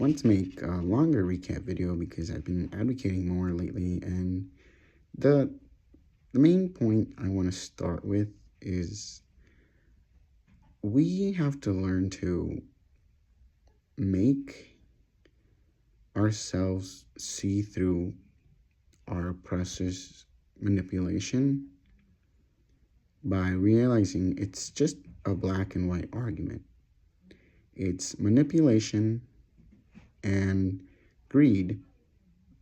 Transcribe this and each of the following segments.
want to make a longer recap video because I've been advocating more lately, and the the main point I want to start with is we have to learn to make ourselves see through our oppressor's manipulation by realizing it's just a black and white argument. It's manipulation and greed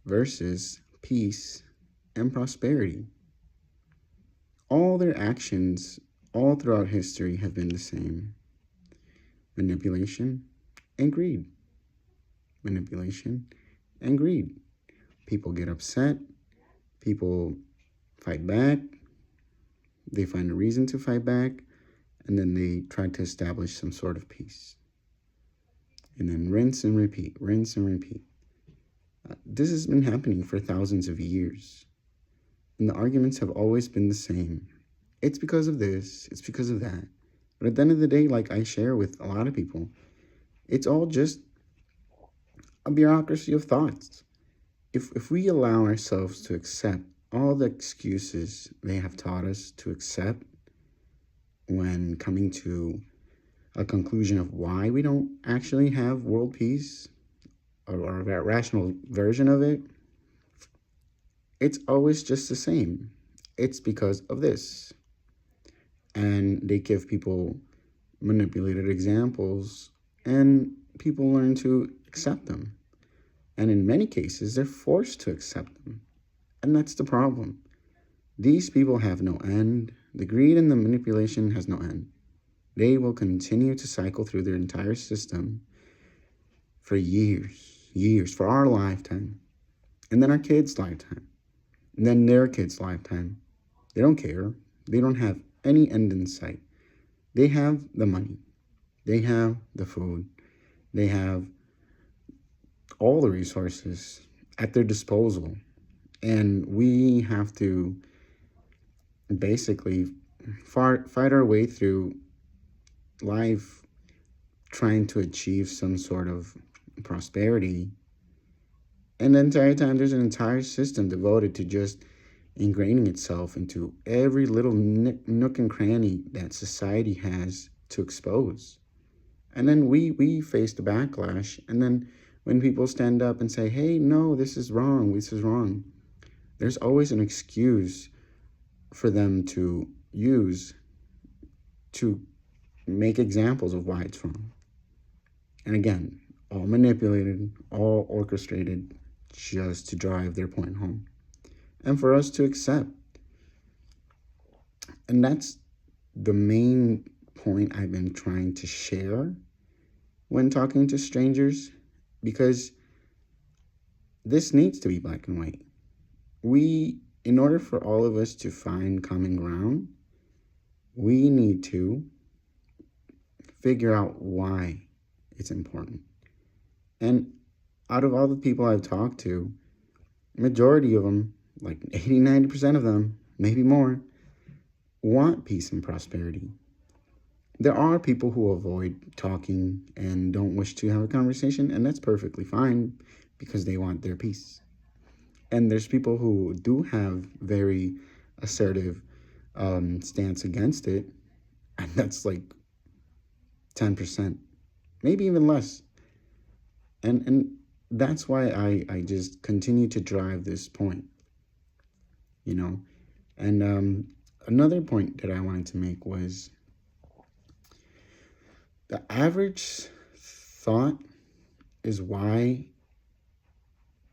versus peace and prosperity. All their actions all throughout history have been the same: manipulation and greed. Manipulation and greed. People get upset, people fight back, they find a reason to fight back, and then they try to establish some sort of peace. And then rinse and repeat, rinse and repeat. This has been happening for thousands of years. And the arguments have always been the same. It's because of this, it's because of that. But at the end of the day, like I share with a lot of people, it's all just a bureaucracy of thoughts. If we allow ourselves to accept all the excuses they have taught us to accept when coming to a conclusion of why we don't actually have world peace, or a rational version of it, it's always just the same. It's because of this. And they give people manipulated examples, and people learn to accept them. And in many cases, they're forced to accept them. And that's the problem. These people have no end. The greed and the manipulation has no end. They will continue to cycle through their entire system for years, for our lifetime, and then our kids' lifetime, and then their kids' lifetime. They don't care. They don't have any end in sight. They have the money. They have the food. They have all the resources at their disposal. And we have to basically fight our way through life trying to achieve some sort of prosperity. And the entire time, there's an entire system devoted to just ingraining itself into every little nook and cranny that society has to expose. And then we face the backlash. And then when people stand up and say, hey, no, this is wrong, there's always an excuse for them to use to make examples of why it's wrong. And again, all manipulated, all orchestrated just to drive their point home. And for us to accept. And that's the main point I've been trying to share when talking to strangers, because this needs to be black and white. In order for all of us to find common ground, we need to figure out why it's important. And out of all the people I've talked to, majority of them, like 80-90% of them, maybe more, want peace and prosperity. There are people who avoid talking and don't wish to have a conversation, and that's perfectly fine because they want their peace. And there's people who do have very assertive stance against it, and that's like 10%, maybe even less. And that's why I just continue to drive this point, you know. And another point that I wanted to make was the average thought is why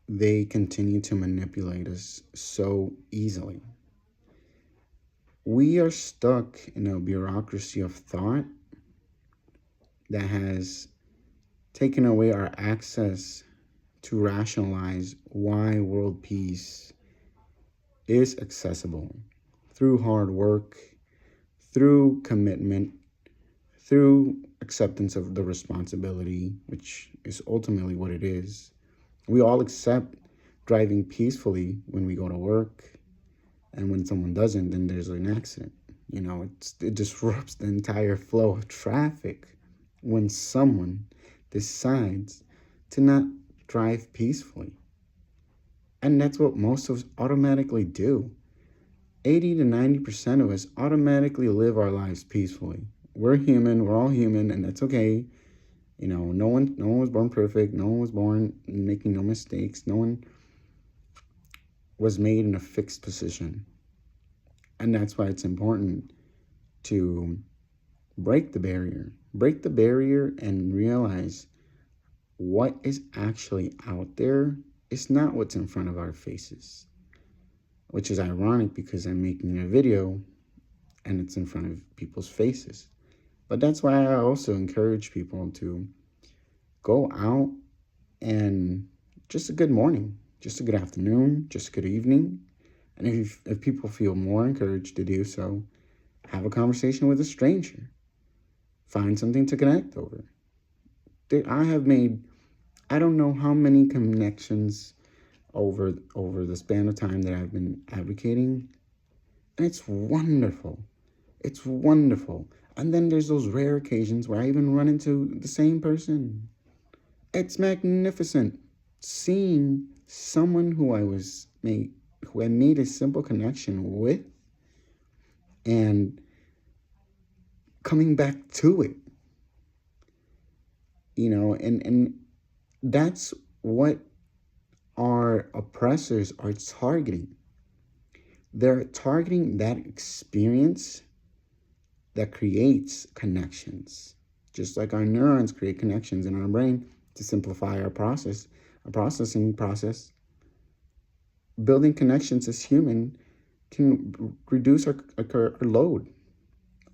they continue to manipulate us so easily. We are stuck in a bureaucracy of thought that has taken away our access to rationalize why world peace is accessible through hard work, through commitment, through acceptance of the responsibility, which is ultimately what it is. We all accept driving peacefully when we go to work, and when someone doesn't, then there's an accident. You know, it disrupts the entire flow of traffic when someone decides to not thrive peacefully. And that's what most of us automatically do. 80 to 90% of us automatically live our lives peacefully. We're human, we're all human, and that's okay. You know, no one was born perfect, no one was born making no mistakes, no one was made in a fixed position. And that's why it's important to break the barrier. Break the barrier and realize what is actually out there is not what's in front of our faces. Which is ironic because I'm making a video and it's in front of people's faces. But that's why I also encourage people to go out and just a good morning, just a good afternoon, just a good evening. And if people feel more encouraged to do so, have a conversation with a stranger. Find something to connect over. I have made, I don't know how many connections over the span of time that I've been advocating. And it's wonderful. It's wonderful. And then there's those rare occasions where I even run into the same person. It's magnificent seeing someone who I made a simple connection with and coming back to it. You know, and that's what our oppressors are targeting. They're targeting that experience that creates connections. Just like our neurons create connections in our brain to simplify our processing process. Building connections as human can reduce our load,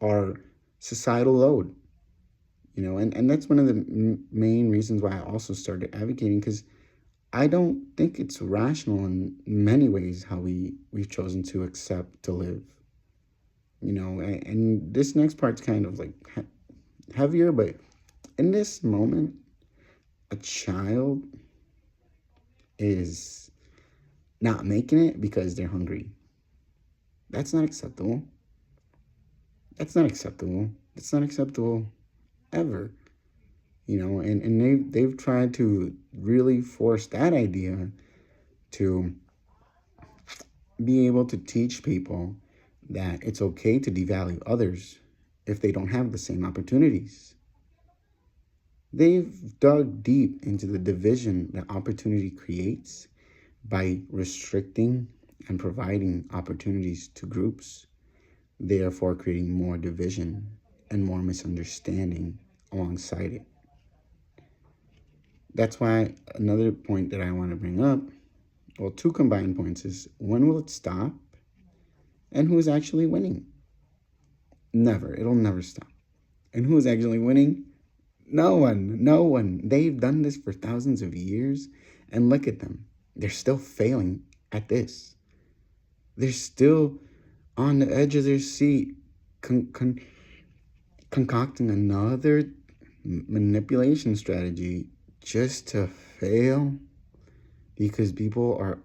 our societal load. You know, and that's one of the main reasons why I also started advocating, because I don't think it's rational in many ways how we've chosen to accept to live. You know, and this next part's kind of like heavier, but in this moment, a child is not making it because they're hungry. That's not acceptable. That's not acceptable. It's not acceptable ever. You know, and they've tried to really force that idea to be able to teach people that it's okay to devalue others if they don't have the same opportunities. They've dug deep into the division that opportunity creates by restricting and providing opportunities to groups, therefore creating more division and more misunderstanding alongside it. That's why another point that I want to bring up, well, two combined points, is when will it stop and who's actually winning? Never. It'll never stop. And who's actually winning? No one. They've done this for thousands of years, and look at them. They're still failing at this. They're still on the edge of their seat, concocting another manipulation strategy just to fail, because people are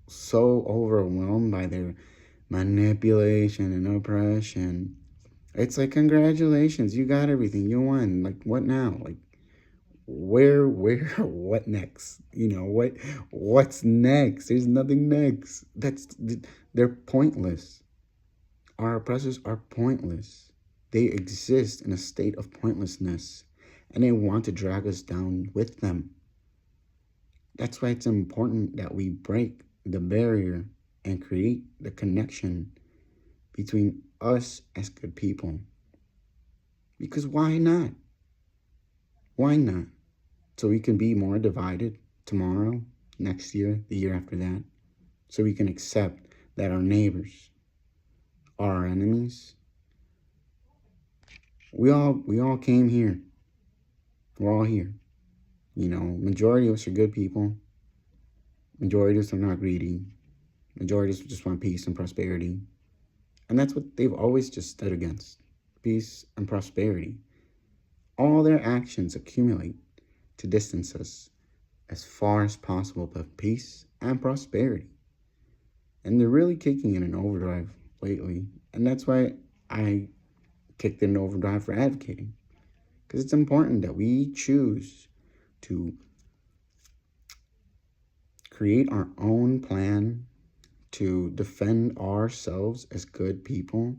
so overwhelmed by their manipulation and oppression. It's like, congratulations, you got everything, you won. Like, what now? Like, where, what next? You know, what's next? There's nothing next. They're pointless. Our oppressors are pointless. They exist in a state of pointlessness, and they want to drag us down with them. That's why it's important that we break the barrier and create the connection between us as good people. Because why not? Why not? So we can be more divided tomorrow, next year, the year after that. So we can accept that our neighbors are our enemies. We all came here. We're all here. You know, majority of us are good people. Majority of us are not greedy. Majority of us just want peace and prosperity. And that's what they've always just stood against. Peace and prosperity. All their actions accumulate to distance us as far as possible from peace and prosperity. And they're really kicking in an overdrive lately. And that's why I kicked in overdrive for advocating. Because it's important that we choose to create our own plan to defend ourselves as good people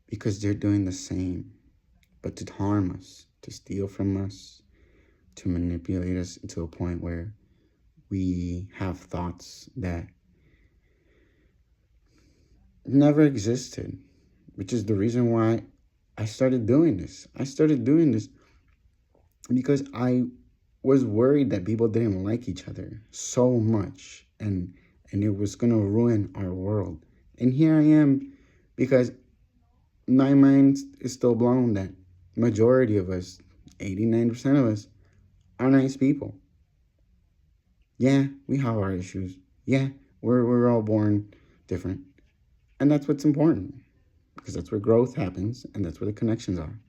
because they're doing the same, but to harm us, to steal from us, to manipulate us to a point where we have thoughts that never existed, which is the reason why I started doing this. I started doing this because I was worried that people didn't like each other so much, and it was going to ruin our world. And here I am because my mind is still blown that majority of us, 89% of us, are nice people. Yeah, we have our issues. Yeah, we're all born different. And that's what's important, because that's where growth happens and that's where the connections are.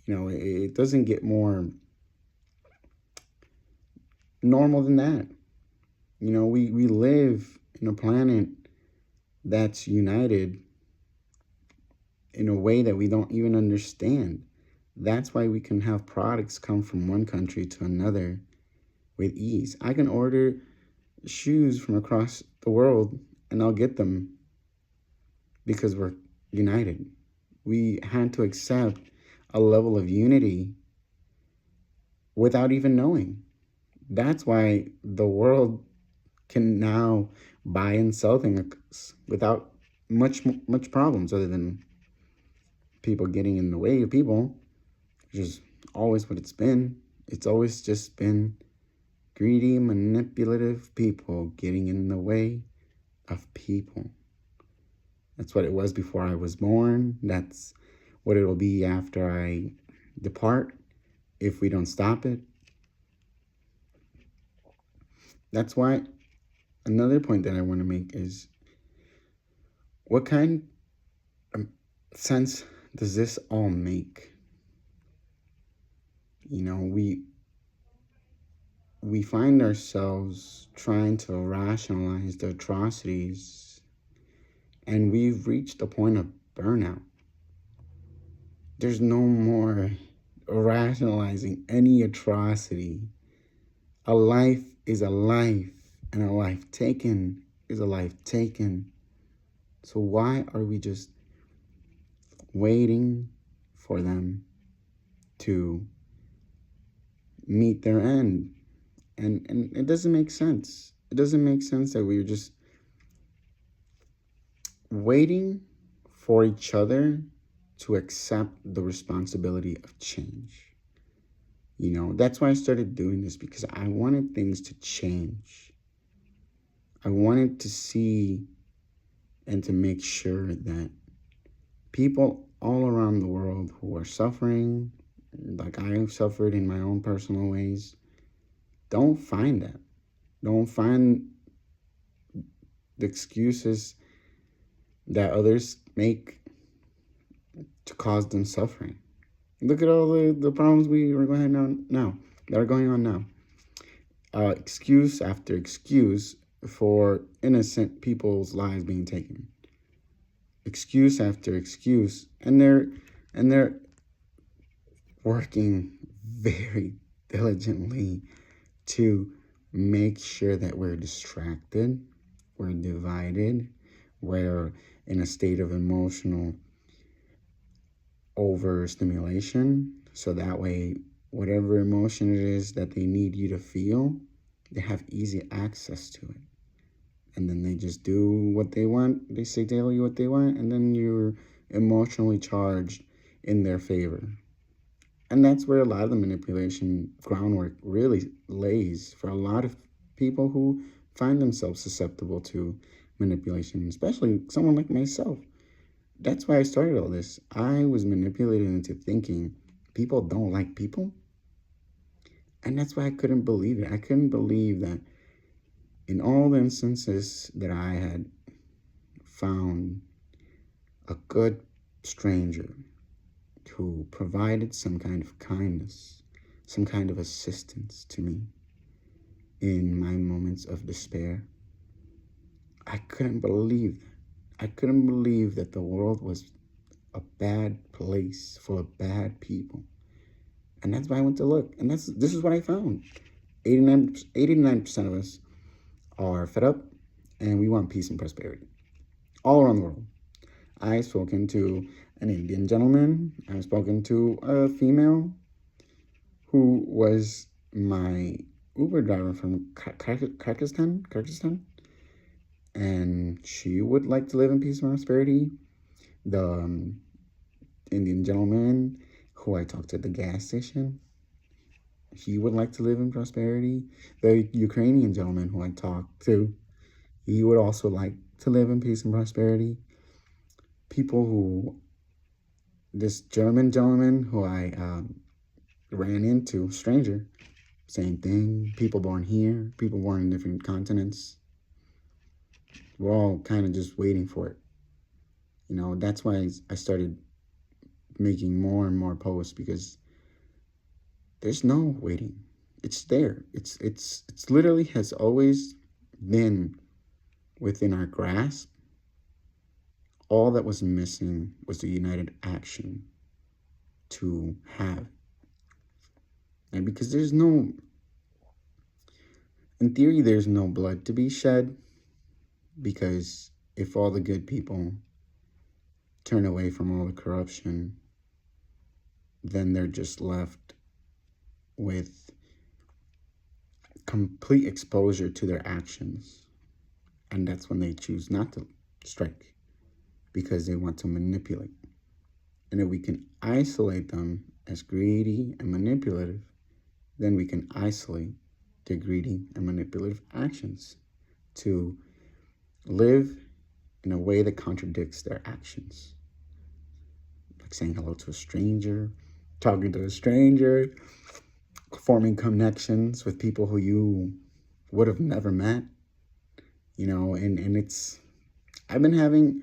You know, it doesn't get more normal than that. You know, we live in a planet that's united in a way that we don't even understand. That's why we can have products come from one country to another with ease. I can order shoes from across the world and I'll get them because we're united. We had to accept a level of unity without even knowing. That's why the world can now buy and sell things without much problems, other than people getting in the way of people, which is always what it's been. It's always just been greedy, manipulative people getting in the way of people. That's what it was before I was born. That's what it'll be after I depart if we don't stop it. That's why another point that I want to make is, what kind of sense does this all make? You know, we find ourselves trying to rationalize the atrocities, and we've reached a point of burnout. There's no more rationalizing any atrocity. A life is a life, and a life taken is a life taken. So why are we just waiting for them to meet their end? And it doesn't make sense. It doesn't make sense that we're just waiting for each other to accept the responsibility of change. You know, that's why I started doing this, because I wanted things to change. I wanted to see and to make sure that people all around the world who are suffering, like I have suffered in my own personal ways, don't find that. Don't find the excuses that others make to cause them suffering. Look at all the problems we are going on now, that are going on now. Excuse after excuse for innocent people's lives being taken. Excuse after excuse, and they're working very diligently to make sure that we're distracted, we're divided, we're in a state of emotional overstimulation, so that way whatever emotion it is that they need you to feel, they have easy access to it. And then they just do what they want. They say tell you what they want, and then you're emotionally charged in their favor. And that's where a lot of the manipulation groundwork really lays for a lot of people who find themselves susceptible to manipulation, especially someone like myself. That's why I started all this. I was manipulated into thinking people don't like people. And that's why I couldn't believe it. I couldn't believe that in all the instances that I had found a good stranger who provided some kind of kindness, some kind of assistance to me in my moments of despair, I couldn't believe that. I couldn't believe that the world was a bad place full of bad people. And that's why I went to look. And this is what I found. 89% of us are fed up and we want peace and prosperity all around the world. I've spoken to an Indian gentleman. I've spoken to a female who was my Uber driver from Kyrgyzstan, and she would like to live in peace and prosperity. The Indian gentleman who I talked to at the gas station, he would like to live in prosperity. The Ukrainian gentleman who I talked to, he would also like to live in peace and prosperity. People who, this German gentleman who I ran into, stranger, same thing. People born here, people born in different continents. We're all kind of just waiting for it. You know, that's why I started making more and more posts, because there's no waiting. It's there. It's literally has always been within our grasp. All that was missing was the united action to have. And because there's no, in theory, there's no blood to be shed, because if all the good people turn away from all the corruption, then they're just left with complete exposure to their actions. And that's when they choose not to strike, because they want to manipulate. And if we can isolate them as greedy and manipulative, then we can isolate their greedy and manipulative actions to live in a way that contradicts their actions. Like saying hello to a stranger, talking to a stranger, forming connections with people who you would have never met, you know, and it's, I've been having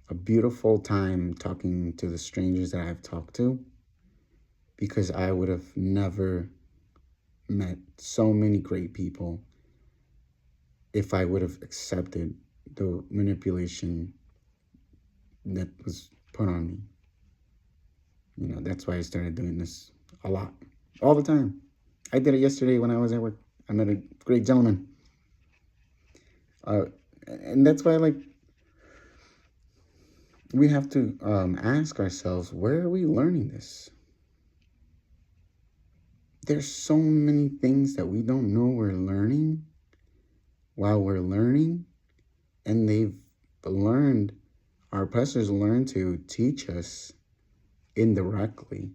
a beautiful time talking to the strangers that I've talked to, because I would have never met so many great people if I would have accepted the manipulation that was put on me. You know, that's why I started doing this a lot, all the time. I did it yesterday when I was at work. I met a great gentleman. And that's why, like, we have to ask ourselves, where are we learning this? There's so many things that we don't know we're learning while we're learning, and our professors learned to teach us indirectly.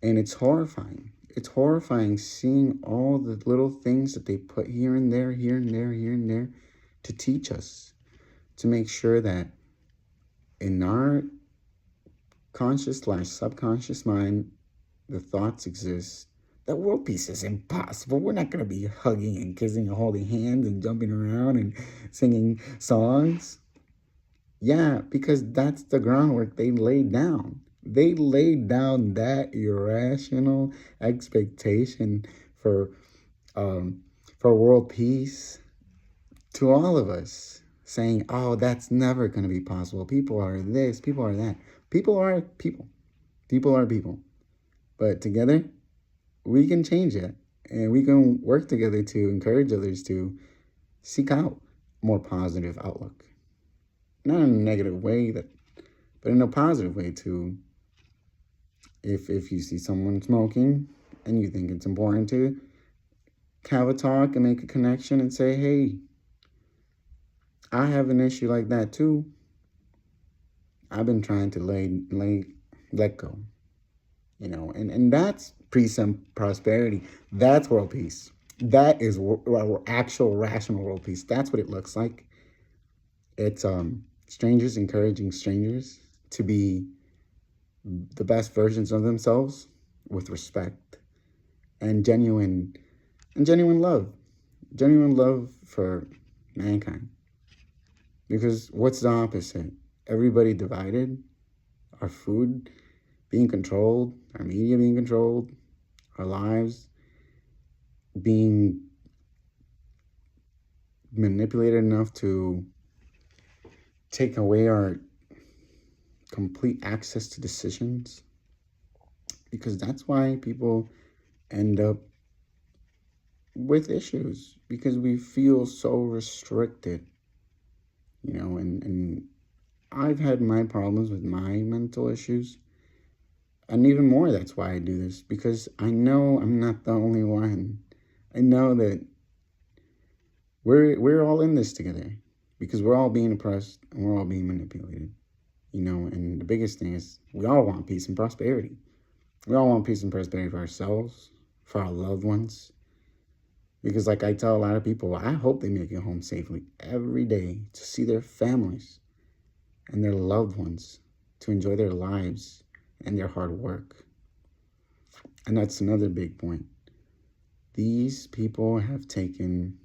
And it's horrifying. It's horrifying seeing all the little things that they put here and there, here and there, here and there, to teach us, to make sure that in our conscious/subconscious mind, the thoughts exist that world peace is impossible. We're not going to be hugging and kissing and holding hands and jumping around and singing songs. Yeah, because that's the groundwork they laid down. They laid down that irrational expectation for world peace to all of us, saying, "Oh, that's never going to be possible. People are this, people are that. People are people. People are people." But together, we can change it, and we can work together to encourage others to seek out more positive outlook. Not in a negative way, but in a positive way too. If you see someone smoking and you think it's important to have a talk and make a connection and say, "Hey, I have an issue like that too. I've been trying to let go." You know, and that's peace and prosperity. That's world peace. That is actual rational world peace. That's what it looks like. It's strangers encouraging strangers to be the best versions of themselves with respect and genuine love for mankind. Because what's the opposite? Everybody divided, our food being controlled, our media being controlled, our lives being manipulated enough to take away our complete access to decisions, because that's why people end up with issues, because we feel so restricted, and I've had my problems with my mental issues. And even more, that's why I do this, because I know I'm not the only one. I know that we're all in this together, because we're all being oppressed and we're all being manipulated. And the biggest thing is we all want peace and prosperity. We all want peace and prosperity for ourselves, for our loved ones. Because like I tell a lot of people, I hope they make it home safely every day to see their families and their loved ones, to enjoy their lives and their hard work. And that's another big point. These people have taken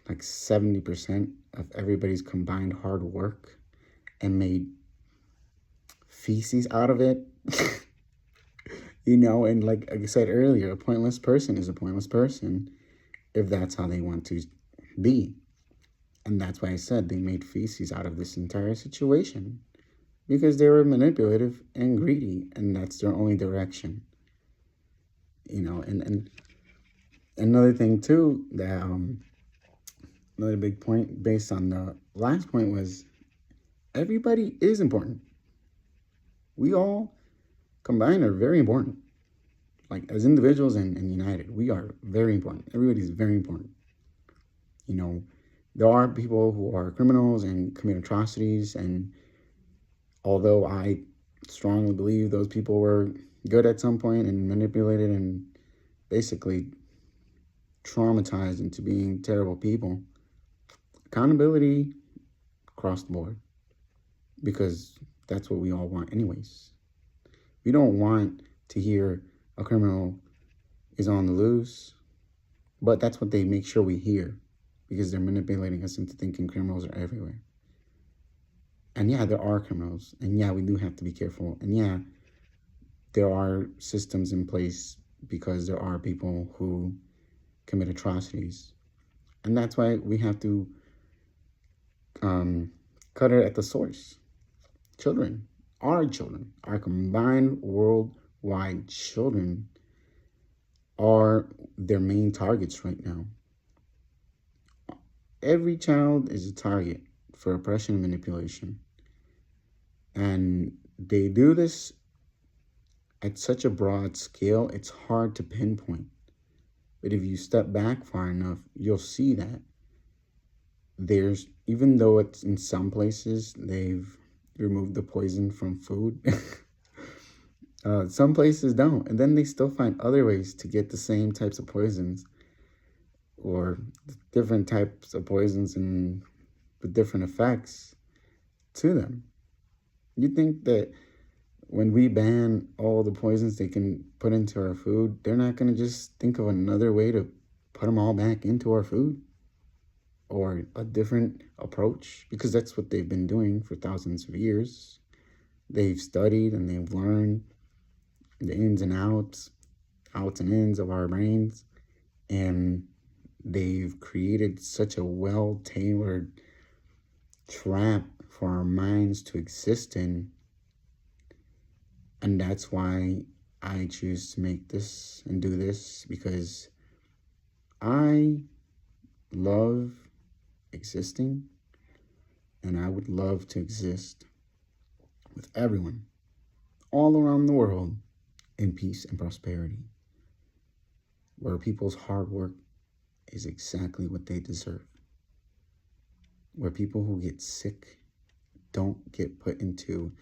like 70% of everybody's combined hard work and made feces out of it. And like I said earlier, a pointless person is a pointless person if that's how they want to be. And that's why I said they made feces out of this entire situation, because they were manipulative and greedy, and that's their only direction. And another thing too, that another big point based on the last point was everybody is important. We all combined are very important. Like as individuals and united, we are very important. Everybody's very important. There are people who are criminals and commit atrocities, and although I strongly believe those people were good at some point and manipulated and basically traumatized into being terrible people, accountability across the board, because that's what we all want anyways. We don't want to hear a criminal is on the loose, but that's what they make sure we hear, because they're manipulating us into thinking criminals are everywhere. And yeah, there are criminals, and yeah, we do have to be careful, and yeah, there are systems in place because there are people who commit atrocities. And that's why we have to cut it at the source. Children, our combined worldwide children are their main targets right now. Every child is a target for oppression and manipulation. And they do this at such a broad scale, it's hard to pinpoint. But if you step back far enough, you'll see that even though it's in some places, they've removed the poison from food, some places don't. And then they still find other ways to get the same types of poisons, or different types of poisons and with different effects to them. You think that when we ban all the poisons they can put into our food, they're not going to just think of another way to put them all back into our food, or a different approach? Because that's what they've been doing for thousands of years. They've studied and they've learned the ins and outs and ins of our brains, and they've created such a well-tailored trap for our minds to exist in. And that's why I choose to make this and do this, because I love existing, and I would love to exist with everyone all around the world in peace and prosperity, where people's hard work is exactly what they deserve, where people who get sick don't get put into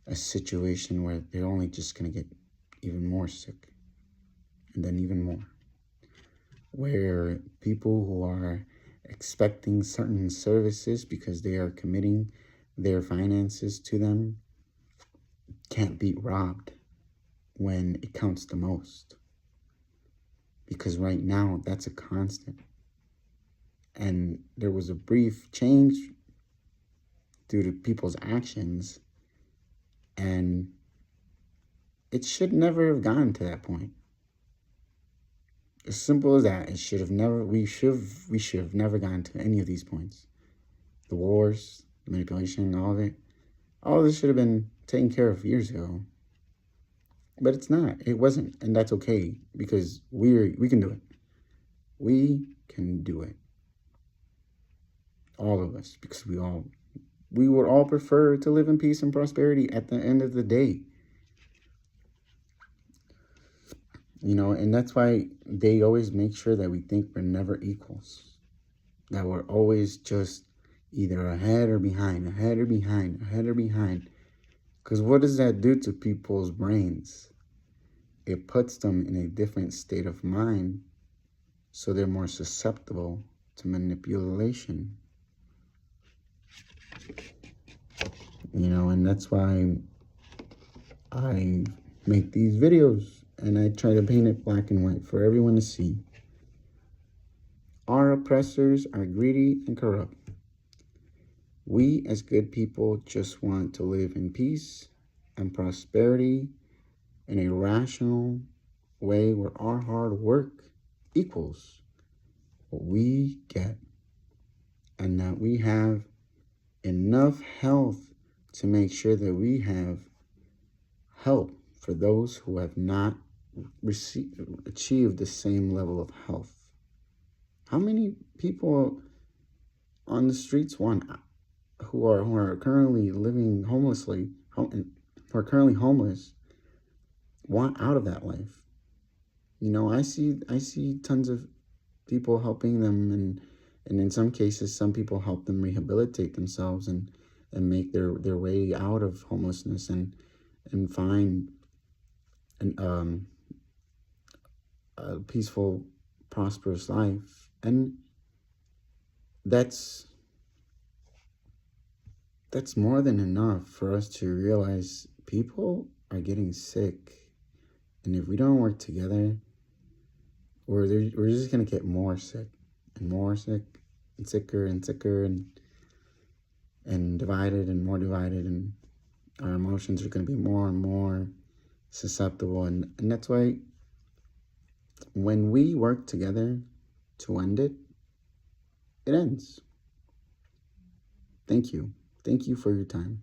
a situation where they're only just going to get even more sick, and then even more, where people who are expecting certain services because they are committing their finances to them can't be robbed when it counts the most. Because right now, that's a constant. And there was a brief change due to people's actions, and it should never have gotten to that point. As simple as that. We should have never gotten to any of these points. The wars, the manipulation, all of it. All of this should have been taken care of years ago. But it's not. It wasn't. And that's okay, because we can do it. We can do it. All of us, because we would all prefer to live in peace and prosperity at the end of the day. And that's why they always make sure that we think we're never equals, that we're always just either ahead or behind, ahead or behind, ahead or behind. Because what does that do to people's brains? It puts them in a different state of mind, so they're more susceptible to manipulation. And that's why I make these videos and I try to paint it black and white for everyone to see. Our oppressors are greedy and corrupt. We as good people just want to live in peace and prosperity in a rational way where our hard work equals what we get, and that we have enough health to make sure that we have help for those who have not achieved the same level of health. How many people on the streets who are currently living homelessly, who are currently homeless, want out of that life? I see tons of people helping them, and in some cases, some people help them rehabilitate themselves and make their way out of homelessness and find a peaceful, prosperous life. And that's more than enough for us to realize people are getting sick, and if we don't work together, we're just gonna get more sick and more sick and sicker and sicker and divided and more divided, and our emotions are gonna be more and more susceptible. And that's why when we work together to end it, it ends. Thank you. Thank you for your time.